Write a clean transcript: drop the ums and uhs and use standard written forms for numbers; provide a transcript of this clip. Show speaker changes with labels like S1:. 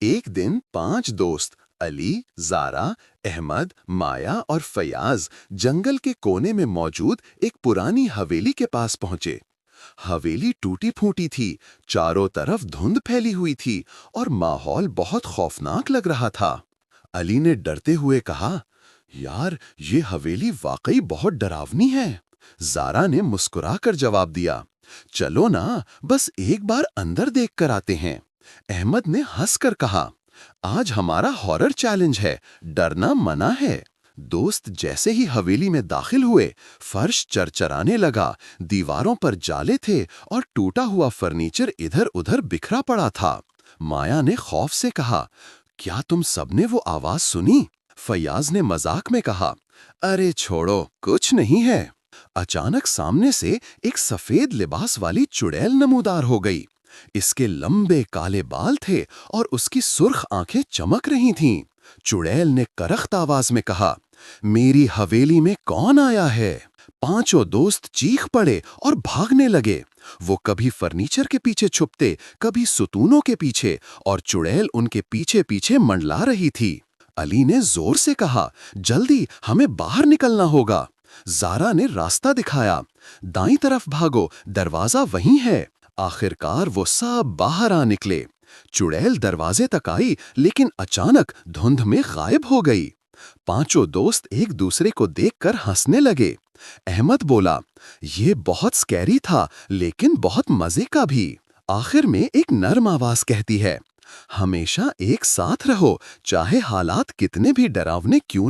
S1: ایک دن 5 دوست علی، زارا، احمد، مایا اور فیاض جنگل کے کونے میں موجود ایک پرانی حویلی کے پاس پہنچے۔ حویلی ٹوٹی پھوٹی تھی، چاروں طرف دھند پھیلی ہوئی تھی اور ماحول بہت خوفناک لگ رہا تھا۔ علی نے ڈرتے ہوئے کہا، یار یہ حویلی واقعی بہت ڈراونی ہے۔ زارا نے مسکرا کر جواب دیا، چلو نا، بس ایک بار اندر دیکھ کر آتے ہیں۔ احمد نے ہنس کر کہا، آج ہمارا ہارر چیلنج ہے، ڈرنا منع ہے۔ دوست جیسے ہی حویلی میں داخل ہوئے، فرش چرچرانے لگا، دیواروں پر جالے تھے اور ٹوٹا ہوا فرنیچر ادھر ادھر بکھرا پڑا تھا۔ مایا نے خوف سے کہا، کیا تم سب نے وہ آواز سنی؟ فیاض نے مذاق میں کہا، ارے چھوڑو، کچھ نہیں ہے۔ اچانک سامنے سے ایک سفید لباس والی چڑیل نمودار ہو گئی۔ اس کے لمبے کالے بال تھے اور اس کی سرخ آنکھیں چمک رہی تھیں۔ چڑیل نے کرخت آواز میں کہا، میری حویلی میں کون آیا ہے؟ پانچوں دوست چیخ پڑے اور بھاگنے لگے۔ وہ کبھی فرنیچر کے پیچھے چھپتے، کبھی ستونوں کے پیچھے، اور چڑیل ان کے پیچھے پیچھے منڈلا رہی تھی۔ علی نے زور سے کہا، جلدی، ہمیں باہر نکلنا ہوگا۔ زارا نے راستہ دکھایا، دائیں طرف بھاگو، دروازہ وہیں ہے۔ آخر کار وہ سب باہر آ نکلے۔ چڑیل دروازے تک آئی لیکن اچانک دھند میں غائب ہو گئی۔ پانچوں دوست ایک دوسرے کو دیکھ کر ہنسنے لگے۔ احمد بولا، یہ بہت سکیری تھا لیکن بہت مزے کا بھی۔ آخر میں ایک نرم آواز کہتی ہے، ہمیشہ ایک ساتھ رہو، چاہے حالات کتنے بھی ڈراونے کیوں نہ